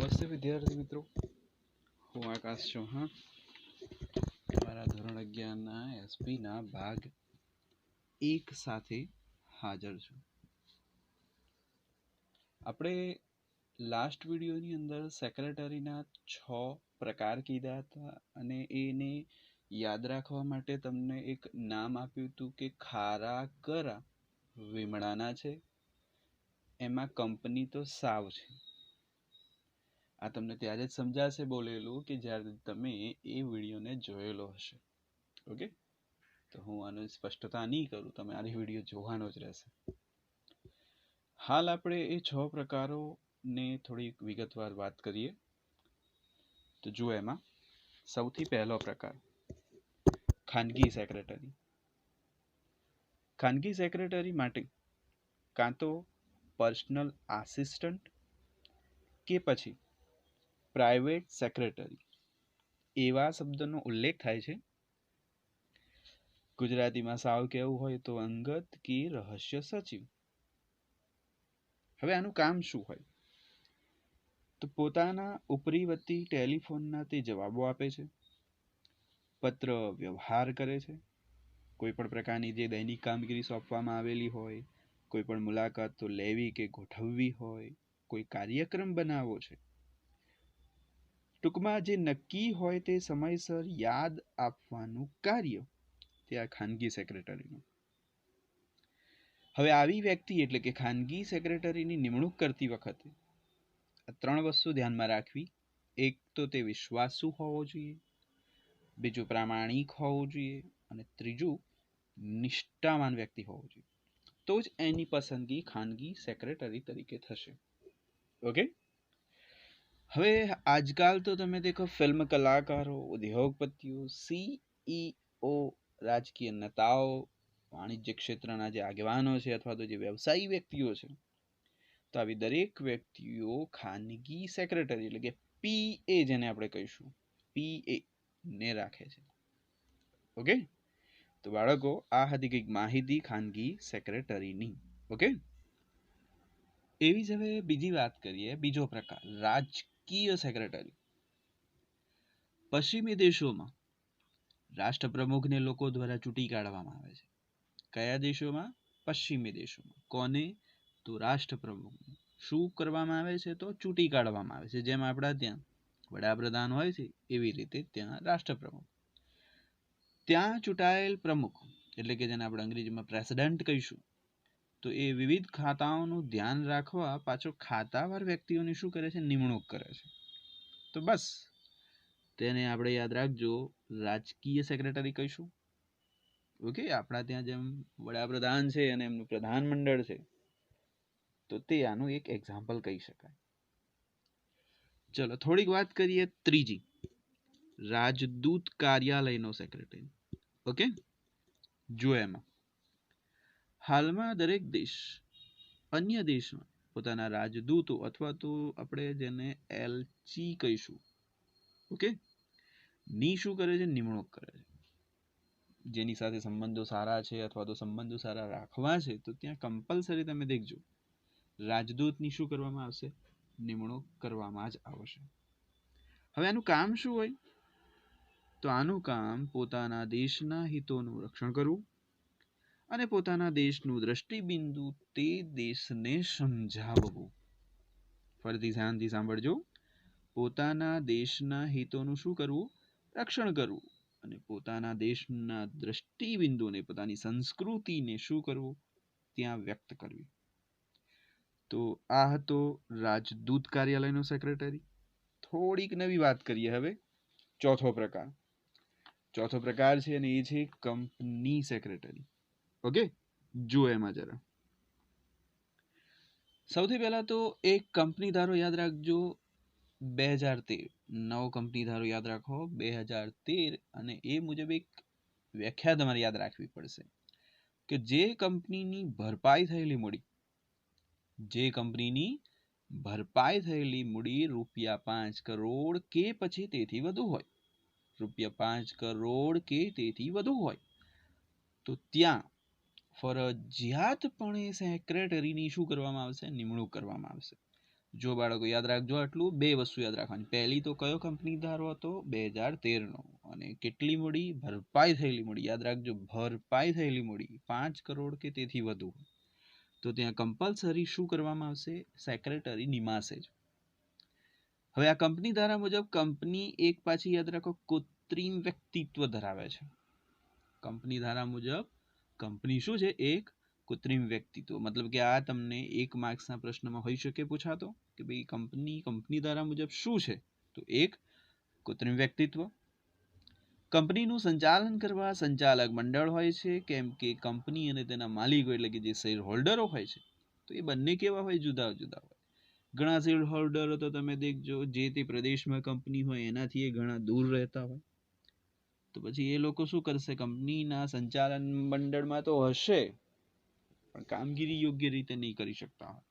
નમસ્તે વિદ્યાર્થી મિત્રો, હું આકાશ ચૌહાણ તમારા ધોરણ 11ના એસપીના ભાગ 1 સાથે હાજર છું. આપણે લાસ્ટ વિડીયોની અંદર સેક્રેટરીના 6 પ્રકાર કીધા હતા અને એને યાદ રાખવા માટે તમને એક નામ આપ્યું હતું કે ખારા કરા વીમળાના છે, એમાં કંપની તો સાવ છે. આ તમને ત્યારે જ સમજાશે બોલેલું કે જ્યારે તમે એ વિડીયોને જોયેલો હશે. ઓકે, તો હું આની સ્પષ્ટતા નહીં કરું, તમારે વિડીયો જોવાનો જ રહેશે. હાલ આપણે એ 6 પ્રકારોને થોડીક વિગતવાર વાત કરીએ. તો જો એમાં સૌથી પહેલો પ્રકાર ખાનગી સેક્રેટરી. ખાનગી સેક્રેટરી માટે કાં તો પર્સનલ આસિસ્ટન્ટ કે પછી પ્રાઇવેટ સેક્રેટરી એવા શબ્દનો ઉલ્લેખ થાય છે. ગુજરાતીમાં સાવ કહેવું હોય તો અંગત કે રહસ્ય સચિવ. હવે આનું કામ શું હોય? તો પોતાના ઉપરીવર્તી ટેલિફોનના તે જવાબો આપે છે, પત્ર વ્યવહાર કરે છે, કોઈ પણ પ્રકારની જે દૈનિક કામગીરી સોંપવામાં આવેલી હોય, કોઈ પણ મુલાકાતો લેવી કે ગોઠવવી હોય, કોઈ કાર્યક્રમ બનાવવો છે, ટૂંકમાં જે નક્કી હોય તે સમયસર યાદ આપવાનું કાર્ય તે આ ખાનગી સેક્રેટરીનું. હવે આવી વ્યક્તિ એટલે કે ખાનગી સેક્રેટરીની નિમણૂક કરતી વખતે 3 વસ્તુ ધ્યાનમાં રાખવી. એક તો તે વિશ્વાસુ હોવો જોઈએ, બીજું પ્રામાણિક હોવું જોઈએ અને ત્રીજું નિષ્ઠાવાન વ્યક્તિ હોવું જોઈએ. તો જ એની પસંદગી ખાનગી સેક્રેટરી તરીકે થશે. ઓકે, હવે આજકાલ તો તમે દેખો ફિલ્મ કલાકારો, ઉદ્યોગપતિઓ, CEO, રાજકીય નેતાઓ, વાણિજ્ય ક્ષેત્રના જે આગેવાનો છે અથવા તો જે વ્યવસાયી વ્યક્તિઓ છે, તો આવી દરેક વ્યક્તિઓ ખાનગી સેક્રેટરી એટલે કે PA જેને આપણે કહીશું PA ને રાખે છે. ઓકે, તો બાળકો આ હતી કંઈક માહિતી ખાનગી સેક્રેટરીની. ઓકે, એવી જ હવે બીજી વાત કરીએ. બીજો પ્રકાર રાજકીય સેક્રેટરી. પશ્ચિમી દેશોમાં રાષ્ટ્રપ્રમુખને લોકો દ્વારા ચૂંટી કાઢવામાં આવે છે. કયા દેશોમાં? પશ્ચિમી દેશોમાં. કોને? તો રાષ્ટ્રપ્રમુખને. શું કરવામાં આવે છે? તો ચૂંટી કાઢવામાં આવે છે. જેમ આપણા ત્યાં વડાપ્રધાન હોય છે એવી રીતે ત્યાં રાષ્ટ્રપ્રમુખ. ત્યાં ચૂંટાયેલ પ્રમુખ એટલે કે જેને આપણે અંગ્રેજીમાં પ્રેસિડેન્ટ કહીશું, તો એ વિવિધ ખાતાઓનું ધ્યાન રાખવા પાછો ખાતાવાર વ્યક્તિઓની શું કરે છે? નિમણૂક કરે છે. તો બસ તેને આપણે યાદ રાખજો, રાજકીય સેક્રેટરી કહીશું. ઓકે, આપણા ત્યાં જેમ વડાપ્રધાન છે અને એમનું પ્રધાનમંડળ છે, તો તે આનું એક એક્ઝામ્પલ કહી શકાય. ચલો થોડીક વાત કરીએ ત્રીજી, રાજદૂત કાર્યાલયનો સેક્રેટરી. ઓકે, જો એમાં હાલમાં દરેક દેશ અન્ય દેશમાં પોતાના રાજદૂતો અથવા તો આપણે જેને એલચી કહીશું, ઓકે, ની શું કરે છે? નિમણૂક કરે છે. જેની સાથે સંબંધો સારા છે અથવા તો સંબંધો સારા રાખવા છે, તો ત્યાં કમ્પલસરી તમે દેખજો રાજદૂતની શું કરવામાં આવશે? નિમણૂક કરવામાં જ આવશે. હવે આનું કામ શું હોય? તો આનું કામ પોતાના દેશના હિતોનું રક્ષણ કરવું અને પોતાના દેશનું દ્રષ્ટિબિંદુ તે દેશને સમજાવવું. ફરીથી ધ્યાનથી સાંભળજો, પોતાના દેશના હિતોનું શું કરવું? રક્ષણ કરવું અને પોતાના દેશના દ્રષ્ટિબિંદુને, પોતાની સંસ્કૃતિને શું કરવું? ત્યાં વ્યક્ત કરવી. તો આ હતો રાજદૂત કાર્યાલયનો સેક્રેટરી. થોડીક નવી વાત કરીએ હવે. ચોથો પ્રકાર છે અને એ છે કંપની સેક્રેટરી. ઓકે, જો એમાં જરા સૌથી પહેલા તો એક કંપની ધારો યાદ રાખજો, 2013 નવો કંપની ધારો યાદ રાખો 2013, અને એ મુજબ એક વ્યાખ્યા તમારે યાદ રાખવી પડશે કે જે કંપનીની ભરપાઈ થયેલી મૂડી ₹5 કરોડ કે પછી તેથી વધુ હોય, ₹5 કરોડ કે તેથી વધુ હોય, તો ત્યાં ફરજિયાતપણે સેક્રેટરીની શું કરવામાં આવશે? નિમણૂક કરવામાં આવશે. જો બાળકો યાદ રાખજો આટલું, બે વસ્તુ યાદ રાખવાની. પહેલી તો કયો કંપની ધારો હતો? 2013 અને કેટલી મૂડી? ભરપાઈ થયેલી મૂડી. યાદ રાખજો, ભરપાઈ થયેલી મૂડી 5 કરોડ કે તેથી વધુ. તો ત્યાં કમ્પલસરી શું કરવામાં આવશે? સેક્રેટરી નિમાશે જ. હવે આ કંપની ધારા મુજબ કંપની એક પાછી યાદ રાખો કૃત્રિમ વ્યક્તિત્વ ધરાવે છે. કંપની ધારા મુજબ કંપની શું છે? એક કૃત્રિમ વ્યક્તિત્વ. મતલબ કે આ તમને 1 માર્ક્સના પ્રશ્નમાં હોઈ શકે પૂછાતો કે ભાઈ કંપની ધારા મુજબ શું છે? તો એક કૃત્રિમ વ્યક્તિત્વ. કંપનીનું સંચાલન કરવા સંચાલક મંડળ હોય છે, કેમ કે કંપની અને તેના માલિકો એટલે કે જે શેર હોલ્ડરો હોય છે તો એ બંને કેવા હોય? જુદા જુદા હોય. ઘણા શેર હોલ્ડરો તો તમે દેખજો જે તે પ્રદેશમાં કંપની હોય એનાથી એ ઘણા દૂર રહેતા હોય. તો પછી એ લોકો શું કરશે? કંપનીના સંચાલન મંડળમાં તો હશે પણ કામગીરી યોગ્ય રીતે નહીં કરી શકતા હોય.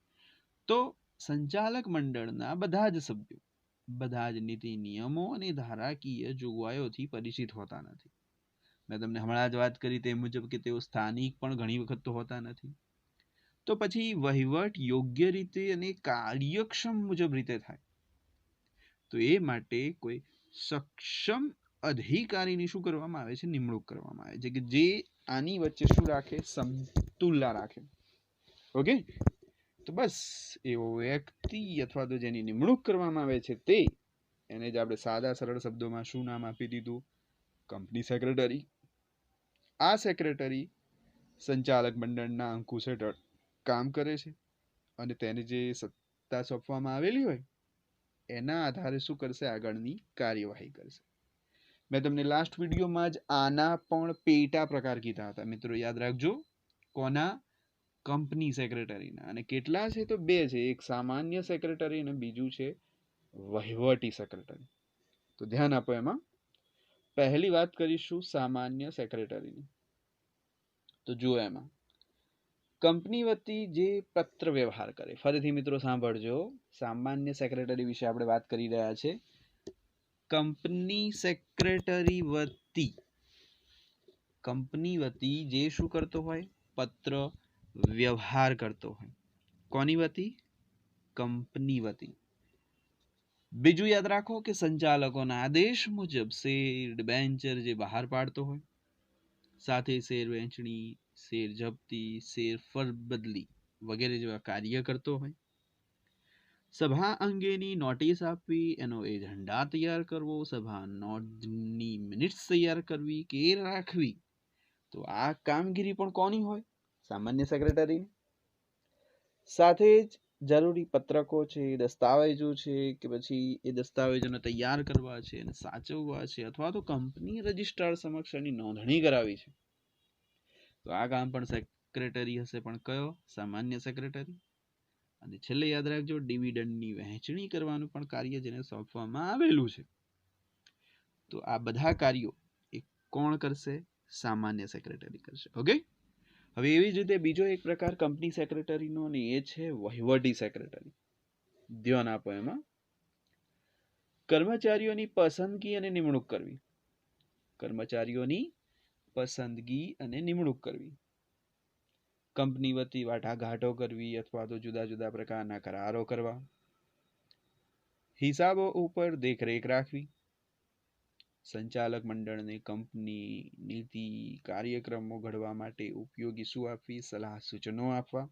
તો સંચાલક મંડળના બધા જ સભ્યો બધા જ નીતિ નિયમો અને ધારાકીય જોગવાઈઓથી પરિચિત હોતા નથી. મેં તમને હમણાં જ વાત કરી તે મુજબ કે તેઓ સ્થાનિક પણ ઘણી વખત તો હોતા નથી. તો પછી વહીવટ યોગ્ય રીતે અને કાર્યક્ષમ મુજબ રીતે થાય તો એ માટે કોઈ સક્ષમ અધિકારીની શું કરવામાં આવે છે? નિમણૂક કરવામાં આવે છે કે જે આની વચ્ચે શું રાખે? સમતુલા રાખે. ઓકે, તો બસ એવો વ્યક્તિ અથવા તો જેની નિમણૂક કરવામાં આવે છે તે એને જ આપણે સાદા સરળ શબ્દોમાં શું નામ આપી દીધું? Company secretary. આ સેક્રેટરી સંચાલક મંડળના અંકુશ હેઠળ કામ કરે છે અને તેને જે સત્તા સોંપવામાં આવેલી હોય એના આધારે શું કરશે? આગળની કાર્યવાહી કરશે. મેં તમને લાસ્ટ વિડીયોમાં જ આના પણ પેટા પ્રકાર કીધા હતા મિત્રો, યાદ રાખજો. કોના? કંપની સેક્રેટરીના. અને કેટલા છે? તો 2 છે. એક સામાન્ય સેક્રેટરી અને બીજું છે વહીવટી સેક્રેટરી. તો ધ્યાન આપો. એમાં પહેલી વાત કરીશું સામાન્ય સેક્રેટરીની. તો જુઓ, એમાં કંપની વતી જે પત્ર વ્યવહાર કરે. ફરીથી મિત્રો સાંભળજો, સામાન્ય સેક્રેટરી વિશે આપણે વાત કરી રહ્યા છે. કંપની સેક્રેટરી વતી જે શું કરતો હોય? પત્ર વ્યવહાર કરતો હોય. કોની વતી? કંપની વતી. બીજું યાદ રાખો કે સંચાલકોના આદેશ મુજબ શેર ડિબેન્ચર જે બહાર પાડતો હોય, સાથે શેર વેચણી, શેર જપ્તી, શેર ફરબદલી વગેરે જેવા કાર્ય કરતો હોય. સભા અંગેની નોટિસ આપવી, એનો એજન્ડા તૈયાર કરવો, સભા નોંધની મિનિટ્સ તૈયાર કરવી કે રાખવી. તો આ કામગીરી પણ કોની હોય? સામાન્ય સેક્રેટરી. સાથે જ જરૂરી પત્રકો છે, દસ્તાવેજો છે કે પછી એ દસ્તાવેજોને તૈયાર કરવા છે અને સાચવવા છે અથવા તો કંપની રજિસ્ટ્રાર સમક્ષ એની નોંધણી કરાવી છે. તો આ કામ પણ સેક્રેટરી હશે. પણ કયો? સામાન્ય સેક્રેટરી. અને છેલ્લે યાદ રાખજો, ડિવિડન્ડની વહેંચણી કરવાનું પણ કાર્ય જેને સોંપવામાં આવેલું છે. તો આ બધા કાર્યો એ કોણ કરશે? સામાન્ય સેક્રેટરી કરશે. ઓકે, હવે એવી જ રીતે બીજો એક પ્રકાર કંપની સેક્રેટરીનો અને એ છે વહીવટી સેક્રેટરી. ધ્યાન આપો. એમાં કર્મચારીઓની પસંદગી અને નિમણૂક કરવી. કર્મચારીઓની પસંદગી અને નિમણૂક કરવી. કંપની વતી વાટાઘાટો કરવી અથવા તો જુદા જુદા પ્રકારના કરારો કરવા. હિસાબો ઉપર દેખરેખ રાખવી. સંચાલક મંડળને કંપની નીતિ કાર્યક્રમો ઘડવા માટે ઉપયોગી શું આપવી? સલાહ સૂચનો આપવા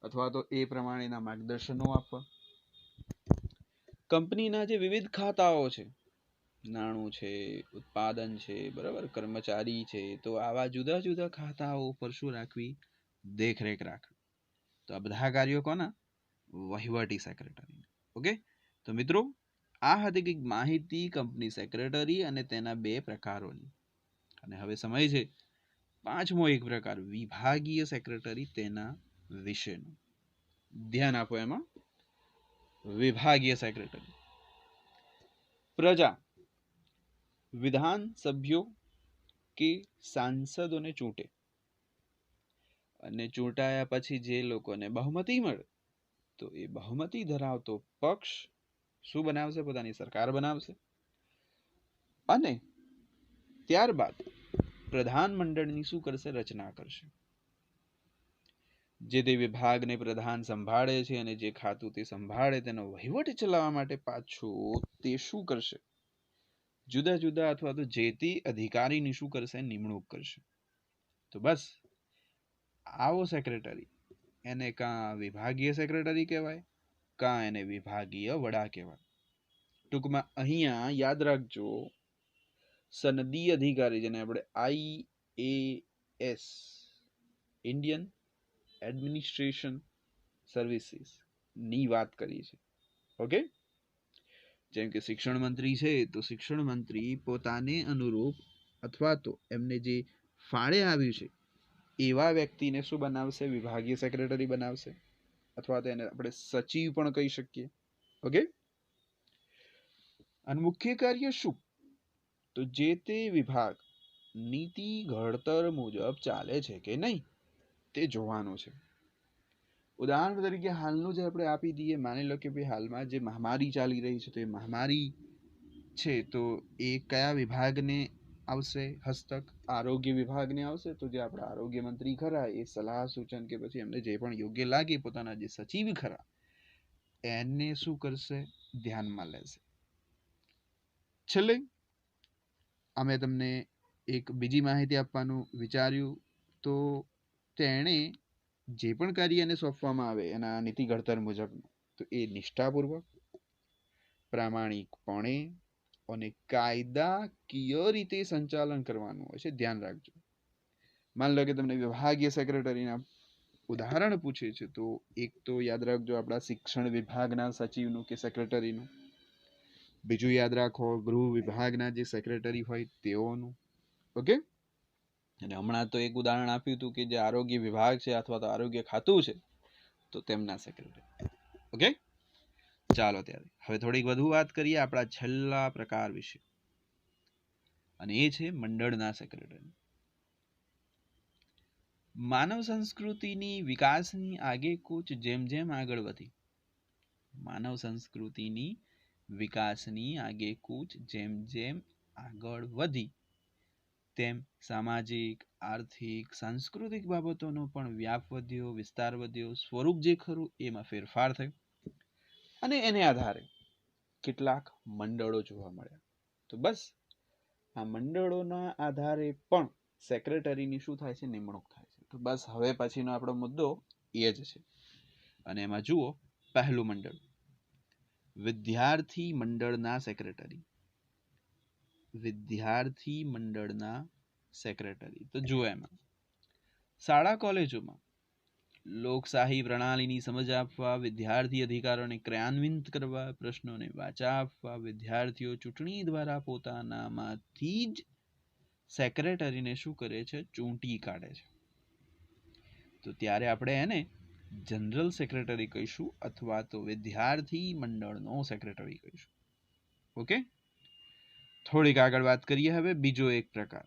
અથવા તો એ પ્રમાણેના માર્ગદર્શનો આપવા. કંપનીના જે વિવિધ ખાતાઓ છે, નાણું છે, ઉત્પાદન છે, બરાબર, કર્મચારી છે, તો આવા જુદા જુદા ખાતાઓ ઉપર શું રાખવી? દેખરેખ રાખવી. તો આ બધા કાર્યો કોના? વહીવટી સેક્રેટરી. ઓકે, તો મિત્રો આ હતી કંઈક માહિતી કંપની સેક્રેટરી અને તેના 2 પ્રકારોની. અને હવે સમય છે 5મો એક પ્રકાર વિભાગીય સેક્રેટરી, તેના વિશેનો. ધ્યાન આપો. એમાં વિભાગીય સેક્રેટરી પ્રજા વિધાન સભ્યો કે સાંસદોને ચૂંટે અને ચૂંટાયા પછી જે લોકોને બહુમતી મળે તો એ બહુમતી ધરાવતો પક્ષ શું બનાવશે? પોતાની સરકાર બનાવશે અને ત્યારબાદ પ્રધાનમંડળની શું કરશે? રચના કરશે. જે તે વિભાગને પ્રધાન સંભાળે છે અને જે ખાતું તે સંભાળે તેનો વહીવટ ચલાવવા માટે પાછું તે શું કરશે? જુદા જુદા અથવા તો જે તે અધિકારીની શું કરશે? નિમણૂક કરશે. તો બસ આવો સેક્રેટરી એને કાં વિભાગીય સેક્રેટરી કહેવાય, કાં એને વિભાગીય વડા કહેવાય. ટૂંકમાં અહીંયા યાદ રાખજો, સનદી અધિકારી જેને આપણે IAS ઇન્ડિયન એડમિનિસ્ટ્રેશન સર્વિસીસ ની વાત કરી છે. ઓકે, જેમ કે શિક્ષણ મંત્રી છે તો શિક્ષણ મંત્રી પોતાને અનુરૂપ અથવા તો એમને જે ફાળે આવ્યું છે એવા વ્યક્તિને શું બનાવશે? વિભાગીય સેક્રેટરી બનાવશે, અથવા તો એને આપણે સચિવ પણ કહી શકીએ. ઓકે, અને મુખ્ય કાર્ય શું? તો જે તે વિભાગ નીતિ ઘડતર મુજબ ચાલે છે કે નહીં તે જોવાનું છે. ઉદાહરણ તરીકે હાલનું જે આપણે આપી દઈએ, માની લો કે ભાઈ હાલમાં જે મહામારી ચાલી રહી છે તો એ મહામારી છે તો એ કયા વિભાગને આવશે હસ્તક? આરોગ્ય વિભાગને આવશે. તો જે આપણા આરોગ્ય મંત્રી ખરા એ સલાહ સૂચન કે પછી એમને જે પણ યોગ્ય લાગે પોતાના જે સચિવ ખરા એને શું કરશે? ધ્યાનમાં લેશે. છેલ્લે અમે તમને એક બીજી માહિતી આપવાનું વિચાર્યું. તો તેણે જે પણ કાર્ય એને સોંપવામાં આવે એના નીતિ ઘડતર મુજબ તો એ નિષ્ઠાપૂર્વક, પ્રામાણિકપણે અને કાયદાકીય રીતે સંચાલન કરવાનું હોય છે. ધ્યાન રાખજો. માન લો કે તમને વિભાગીય સેક્રેટરીના ઉદાહરણ પૂછે છે તો એક તો યાદ રાખજો આપણા શિક્ષણ વિભાગના સચિવનું કે સેક્રેટરીનું. બીજું યાદ રાખો ગૃહ વિભાગના જે સેક્રેટરી હોય તેઓનું. ઓકે, અને હમણાં તો એક ઉદાહરણ આપ્યું હતું કે જે આરોગ્ય વિભાગ છે અથવા તો આરોગ્ય ખાતું છે તો તેમના સેક્રેટરી. ઓકે, ચાલો ત્યારે હવે થોડીક વધુ વાત કરીએ આપણા છેલ્લા પ્રકાર વિશે, અને એ છે મંડળના સેક્રેટરી. માનવ સંસ્કૃતિની વિકાસની આગેકૂચ જેમ જેમ આગળ વધી, માનવ સંસ્કૃતિની વિકાસની આગેકૂચ જેમ જેમ આગળ વધી તેમ સામાજિક, આર્થિક, સાંસ્કૃતિક બાબતોનો પણ વ્યાપ વધ્યો, વિસ્તાર વધ્યો, સ્વરૂપ જે ખરું એમાં ફેરફાર થયો અને એને આધારે કેટલાક મંડળો જોવા મળ્યા. તો બસ આ મંડળોના આધારે પણ સેક્રેટરીની શું થાય છે? નિમણૂક થાય છે. તો બસ હવે પછીનો આપણો મુદ્દો એ જ છે. અને એમાં જુઓ, પહેલું મંડળ વિદ્યાર્થી મંડળના સેક્રેટરી. વિદ્યાર્થી મંડળના સેક્રેટરી તો જુઓ એમાં શાળા કોલેજોમાં લોકશાહી પ્રણાલીની સમજ આપવા, વિદ્યાર્થી અધિકારોને ક્રિયાન્વિત કરવા, પ્રશ્નોને વાચા આપવા વિદ્યાર્થીઓ ચૂંટણી દ્વારા પોતાનામાંથી જ સેક્રેટરીને શું કરે છે? ચૂંટી કાઢે છે. તો ત્યારે આપણે એને જનરલ સેક્રેટરી કહીશું અથવા તો વિદ્યાર્થી મંડળનો સેક્રેટરી કહીશું. ઓકે, થોડીક આગળ વાત કરીએ હવે બીજો એક પ્રકાર,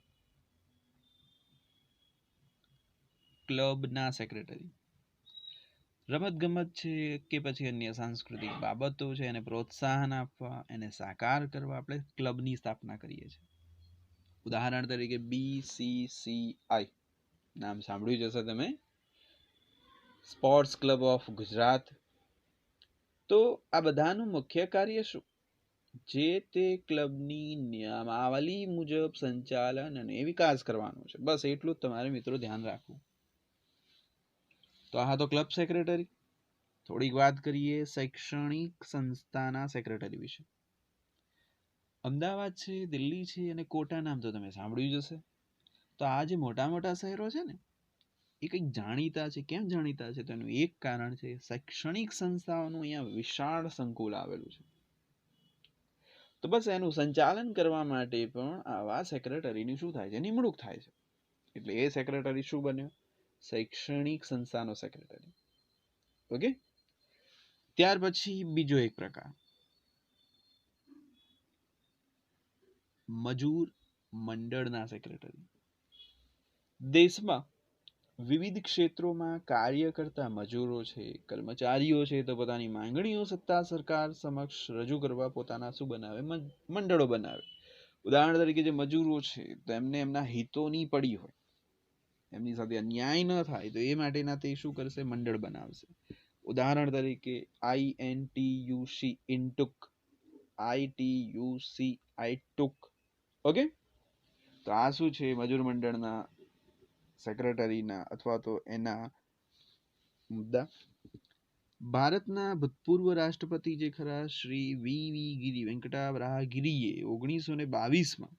ક્લબના સેક્રેટરી. રમત ગમત છે કે પછી અન્ય સાંસ્કૃતિક બાબતો છે એને પ્રોત્સાહન આપવા, એને સાકાર કરવા આપણે ક્લબની સ્થાપના કરીએ છીએ. ઉદાહરણ તરીકે BCCI નામ સાંભળ્યું જશે તમે, સ્પોર્ટ્સ ક્લબ ઓફ ગુજરાત. તો આ બધાનું મુખ્ય કાર્ય શું? જે તે ક્લબની નિયમાવલી મુજબ સંચાલન અને વિકાસ કરવાનું છે. બસ એટલું જ તમારે મિત્રો ધ્યાન રાખવું. તો આ તો ક્લબ સેક્રેટરી. થોડીક વાત કરીએ શૈક્ષણિક સંસ્થાના સેક્રેટરી વિશે. અમદાવાદ છે, દિલ્હી છે અને કોટા નામ તો તમે સાંભળ્યું જ હશે. તો આ જે મોટા મોટા શહેરો છે ને એ કંઈક જાણીતા છે. કેમ જાણીતા છે? તેનું એક કારણ છે શૈક્ષણિક સંસ્થાઓનું અહીંયા વિશાળ સંકુલ આવેલું છે. તો બસ એનું સંચાલન કરવા માટે પણ આવા સેક્રેટરીની શું થાય છે? નિમણૂક થાય છે. એટલે એ સેક્રેટરી શું બન્યો? શૈક્ષણિક સંસ્થાનો સેક્રેટરી. ઓકે, ત્યાર પછી બીજો એક પ્રકાર, મજૂર મંડળના સેક્રેટરી. દેશમાં વિવિધ ક્ષેત્રોમાં કાર્ય કરતા મજૂરો છે, કર્મચારીઓ છે તો પોતાની માંગણીઓ સત્તા સરકાર સમક્ષ રજૂ કરવા પોતાના શું બનાવે? મંડળો બનાવે. ઉદાહરણ તરીકે જે મજૂરો છે તો એમને એમના હિતોની પડી હોય એમની સાથે અન્યાય ન થાય તો એ માટેના તે શું કરશે, મંડળ બનાવશે. ઉદાહરણ તરીકે INTUC ઇન્ટુક, ITUC ટુક. ઓકે, તો આ શું છે, મજૂર મંડળના સેક્રેટરીના અથવા તો એના મુદ્દા. ભારતના ભૂતપૂર્વ રાષ્ટ્રપતિ જે ખરા શ્રી વી ગિરી, વેંકટાવરાહ ગિરીએ 1922માં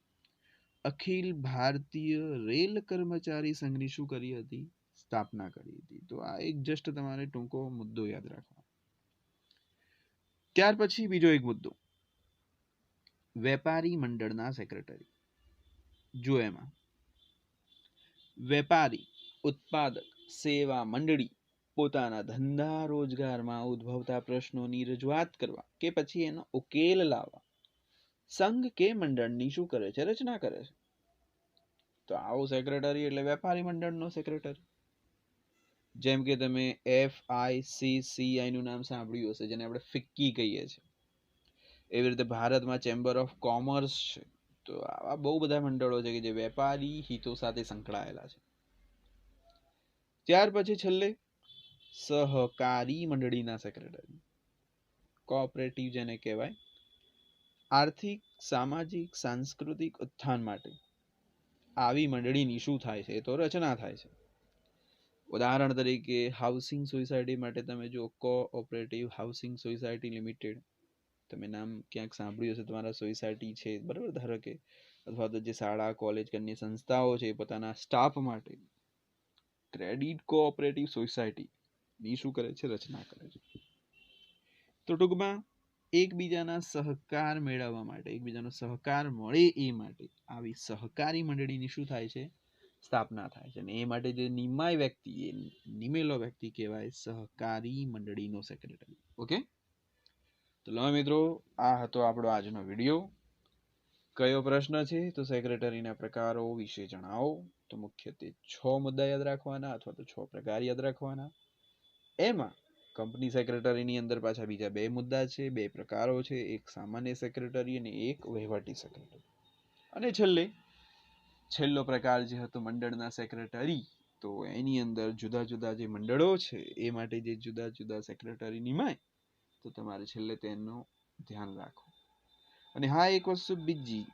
અખિલ ભારતીય રેલ કર્મચારી સંઘની શું કરી હતી, સ્થાપના કરી હતી. તો આ એક જસ્ટ તમારે ટૂંકો મુદ્દો યાદ રાખવાનો. ત્યાર પછી બીજો એક મુદ્દો, વેપારી મંડળના સેક્રેટરી. જો એમાં વેપારી, ઉત્પાદક, સેવા મંડળી પોતાના ધંધા રોજગારમાં ઉદ્ભવતા પ્રશ્નોની રજૂઆત કરવા કે પછી એનો ઉકેલ લાવવા સંઘ કે મંડળની શું કરે છે, રચના કરે છે. તો આવો સેક્રેટરી એટલે વેપારી મંડળનો સેક્રેટરી. જેમ કે તમે FICCI નું નામ સાંભળ્યું હશે, જેને આપણે ફિક્કી કહીએ છીએ. એવી રીતે ભારતમાં ચેમ્બર ઓફ કોમર્સ છે. તો આવા બહુ બધા મંડળો છે કે જે વેપારી હિતો સાથે સંકળાયેલા છે. ત્યાર પછી છેલ્લે સહકારી મંડળીના સેક્રેટરી, કોઓપરેટિવ જેને કહેવાય. આર્થિક, સામાજિક, સાંસ્કૃતિક ઉત્થાન માટે આવી મંડળીની શું થાય છે, તો રચના થાય છે. ઉદાહરણ તરીકે હાઉસિંગ સોસાયટી માટે તમે જો કોઓપરેટિવ હાઉસિંગ સોસાયટી લિમિટેડ, તમે નામ ક્યાંક સાંભળ્યું હશે, તમારા સોસાયટી છે બરાબર, ધારો કે, અથવા તો જે શાળા કોલેજ કે અન્ય સંસ્થાઓ છે પોતાના સ્ટાફ માટે ક્રેડિટ કોઓપરેટિવ સોસાયટી ની શું કરે છે, રચના કરે છે. તો ટૂંકમાં એકબીજાના સહકાર મેળવવા માટે, એકબીજાનો સહકાર મળે એ માટે આવી સહકારી મંડળીની શું થાય છે, સ્થાપના થાય છે. અને એ માટે જે નિમાય વ્યક્તિ, એ નિમેલો વ્યક્તિ કહેવાય સહકારી મંડળીનો સેક્રેટરી. ઓકે, તો લો મિત્રો, આ હતો આપણો આજનો વિડીયો. કયો પ્રશ્ન છે, તો સેક્રેટરીના પ્રકારો વિશે જણાવો. તો મુખ્યત્વે 6 મુદ્દા યાદ રાખવાના અથવા તો 6 પ્રકાર યાદ રાખવાના. એમાં કંપની સેક્રેટરીની અંદર પાછા બીજા 2 મુદ્દા છે, 2 પ્રકારો છે, એક સામાન્ય સેક્રેટરી અને એક વહીવટી સેક્રેટરી. અને છેલ્લો પ્રકાર જે હતો મંડળના સેક્રેટરી, તો એની અંદર જુદા જુદા જે મંડળો છે એ માટે જે જુદા જુદા સેક્રેટરી નિમાય, તો તમારે છેલ્લે તેનું ધ્યાન રાખો. અને હા, એક વસ્તુ બીજી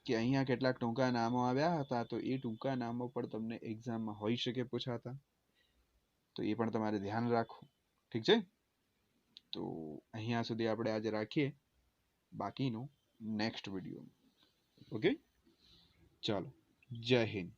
કે અહીંયા કેટલાક ટૂંકા નામો આવ્યા હતા, તો એ ટૂંકા નામો પણ તમને એક્ઝામમાં હોઈ શકે પૂછાતા, તો એ પણ તમારે ધ્યાન રાખો. ઠીક છે, તો અહીંયા સુધી આપણે આજે રાખીએ, બાકીનું નેક્સ્ટ વિડીયો. ઓકે, ચાલો, જય હિન્દ.